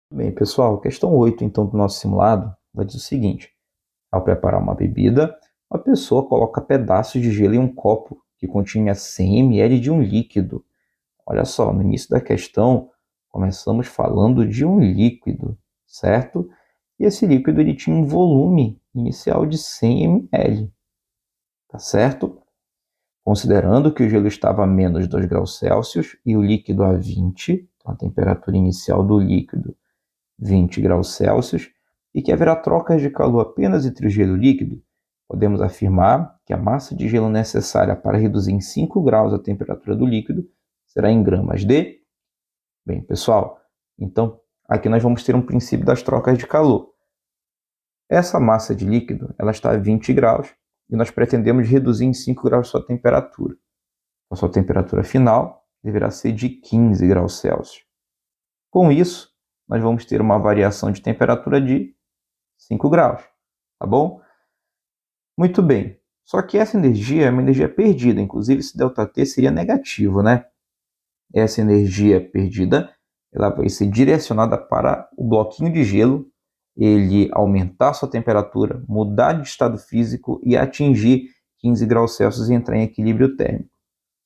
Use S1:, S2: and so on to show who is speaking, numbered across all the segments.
S1: Bem, pessoal, questão 8, então, do nosso simulado, vai dizer o seguinte: ao preparar uma bebida, a pessoa coloca pedaços de gelo em um copo que continha 100 ml de um líquido. Olha só, no início da questão, começamos falando de um líquido, certo? E esse líquido ele tinha um volume inicial de 100 ml, tá certo? Considerando que o gelo estava a menos 2 graus Celsius e o líquido a 20, então a temperatura inicial do líquido 20 graus Celsius, e que haverá trocas de calor apenas entre o gelo e o líquido, podemos afirmar que a massa de gelo necessária para reduzir em 5 graus a temperatura do líquido será em gramas de... Bem, pessoal, então aqui nós vamos ter um princípio das trocas de calor. Essa massa de líquido ela está a 20 graus e nós pretendemos reduzir em 5 graus sua temperatura. A sua temperatura final deverá ser de 15 graus Celsius. Com isso, nós vamos ter uma variação de temperatura de 5 graus, tá bom? Muito bem. Só que essa energia é uma energia perdida, inclusive esse ΔT seria negativo, né? Essa energia perdida, ela vai ser direcionada para o bloquinho de gelo, ele aumentar sua temperatura, mudar de estado físico e atingir 15 graus Celsius e entrar em equilíbrio térmico.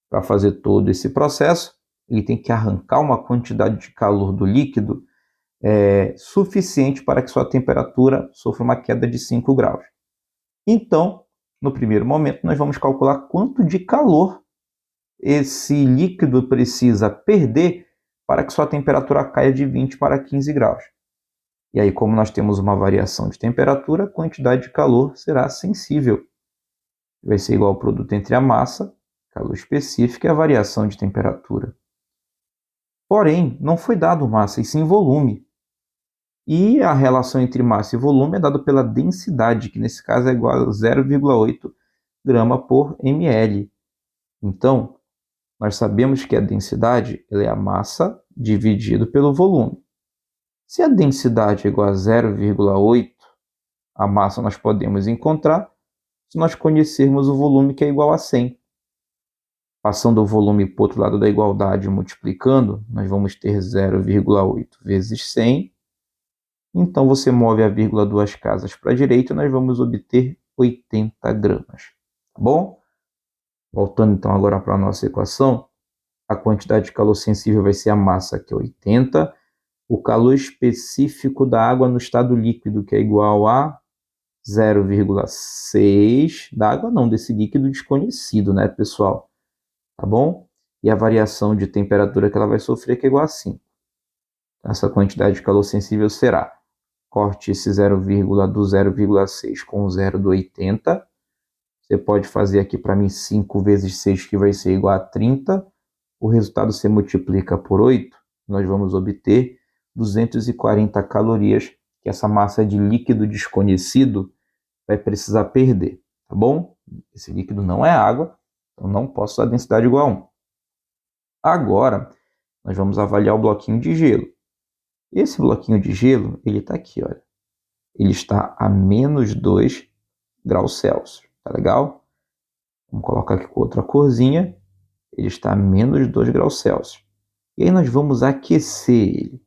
S1: Para fazer todo esse processo, ele tem que arrancar uma quantidade de calor do líquido suficiente para que sua temperatura sofra uma queda de 5 graus. Então, no primeiro momento, nós vamos calcular quanto de calor esse líquido precisa perder para que sua temperatura caia de 20 para 15 graus. E aí, como nós temos uma variação de temperatura, a quantidade de calor será sensível. Vai ser igual ao produto entre a massa, calor específico, e a variação de temperatura. Porém, não foi dado massa, e sim volume. E a relação entre massa e volume é dada pela densidade, que nesse caso é igual a 0,8 grama por ml. Então, nós sabemos que a densidade ela é a massa dividido pelo volume. Se a densidade é igual a 0,8, a massa nós podemos encontrar se nós conhecermos o volume, que é igual a 100. Passando o volume para o outro lado da igualdade multiplicando, nós vamos ter 0,8 vezes 100. Então, você move a vírgula duas casas para a direita e nós vamos obter 80 gramas. Tá bom? Voltando então agora para a nossa equação, a quantidade de calor sensível vai ser a massa, que é 80, o calor específico da água no estado líquido, que é igual a 0,6 da água, não, desse líquido desconhecido, né, pessoal? Tá bom? E a variação de temperatura que ela vai sofrer, que é igual a 5. Essa quantidade de calor sensível será, corte esse 0, do 0,6 com o 0 do 80. Você pode fazer aqui para mim 5 vezes 6, que vai ser igual a 30. O resultado se multiplica por 8, nós vamos obter 240 calorias que essa massa de líquido desconhecido vai precisar perder, tá bom? Esse líquido não é água, então não posso dar densidade igual a 1. Agora, nós vamos avaliar o bloquinho de gelo. Esse bloquinho de gelo, ele está aqui, olha. Ele está a menos 2 graus Celsius, tá legal? Vamos colocar aqui com outra corzinha. Ele está a menos 2 graus Celsius. E aí nós vamos aquecer ele.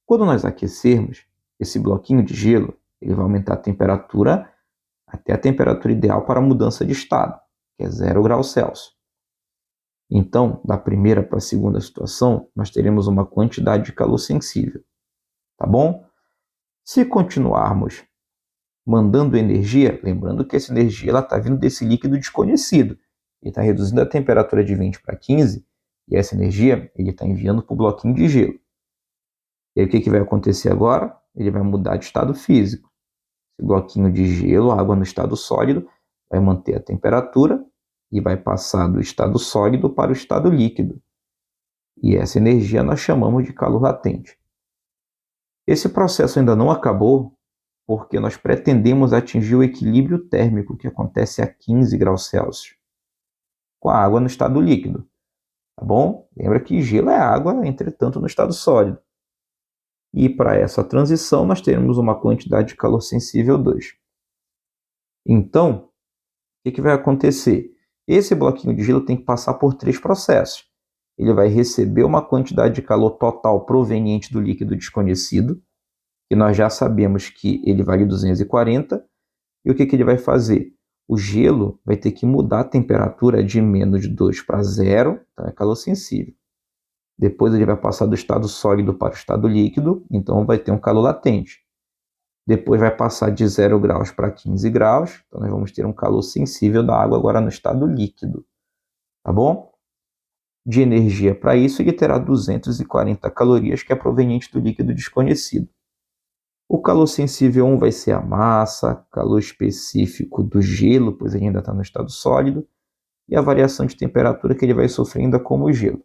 S1: Quando nós aquecermos esse bloquinho de gelo, ele vai aumentar a temperatura até a temperatura ideal para a mudança de estado, que é 0 graus Celsius. Então, da primeira para a segunda situação, nós teremos uma quantidade de calor sensível, tá bom? Se continuarmos mandando energia, lembrando que essa energia está vindo desse líquido desconhecido, ele está reduzindo a temperatura de 20 para 15, e essa energia ele está enviando para o bloquinho de gelo. E aí o que vai acontecer agora? Ele vai mudar de estado físico. Esse bloquinho de gelo, água no estado sólido, vai manter a temperatura e vai passar do estado sólido para o estado líquido. E essa energia nós chamamos de calor latente. Esse processo ainda não acabou, porque nós pretendemos atingir o equilíbrio térmico, que acontece a 15 graus Celsius, com a água no estado líquido. Tá bom? Lembra que gelo é água, entretanto, no estado sólido. E para essa transição, nós teremos uma quantidade de calor sensível 2. Então, o que vai acontecer? Esse bloquinho de gelo tem que passar por 3 processos. ele vai receber uma quantidade de calor total proveniente do líquido desconhecido, que nós já sabemos que ele vale 240, e o que ele vai fazer? O gelo vai ter que mudar a temperatura de menos 2 para 0, então é calor sensível. Depois ele vai passar do estado sólido para o estado líquido, então vai ter um calor latente. Depois vai passar de 0 graus para 15 graus, então nós vamos ter um calor sensível da água agora no estado líquido, tá bom? De energia para isso, ele terá 240 calorias, que é proveniente do líquido desconhecido. O calor sensível 1 vai ser a massa, calor específico do gelo, pois ele ainda está no estado sólido, e a variação de temperatura que ele vai sofrer ainda como gelo.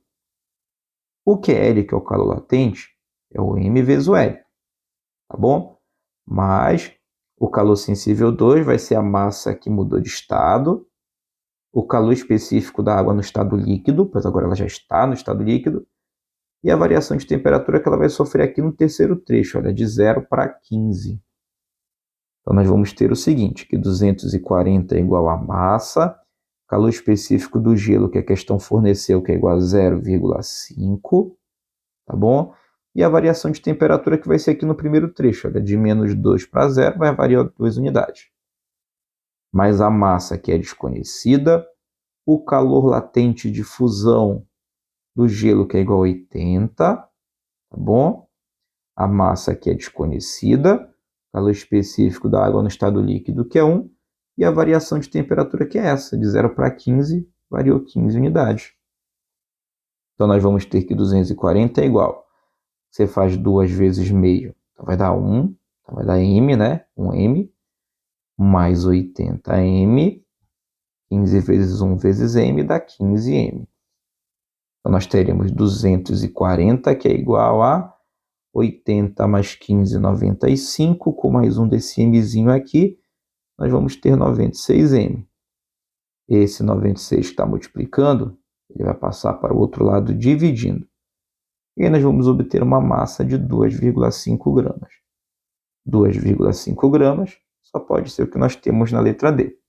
S1: O QL, que é o calor latente, é o M vezes o L, tá bom? Mas o calor sensível 2 vai ser a massa que mudou de estado, o calor específico da água no estado líquido, pois agora ela já está no estado líquido, e a variação de temperatura que ela vai sofrer aqui no terceiro trecho, olha, de 0 para 15. Então nós vamos ter o seguinte, que 240 é igual a massa, calor específico do gelo que a questão forneceu, que é igual a 0,5, tá bom? E a variação de temperatura que vai ser aqui no primeiro trecho, olha, de menos 2 para 0, vai variar 2 unidades. Mais a massa, que é desconhecida, o calor latente de fusão do gelo, que é igual a 80, tá bom? A massa, que é desconhecida, calor específico da água no estado líquido, que é 1, e a variação de temperatura, que é essa, de 0 para 15, variou 15 unidades. Então nós vamos ter que 240 é igual, você faz 2 vezes meio, então vai dar 1, então vai dar M, né? 1M, mais 80M, 15 vezes 1 vezes M dá 15M. Então nós teremos 240, que é igual a 80 mais 15, 95, com mais um desse Mzinho aqui, nós vamos ter 96M. Esse 96 que está multiplicando, ele vai passar para o outro lado dividindo. E aí nós vamos obter uma massa de 2,5 gramas. 2,5 gramas só pode ser o que nós temos na letra D.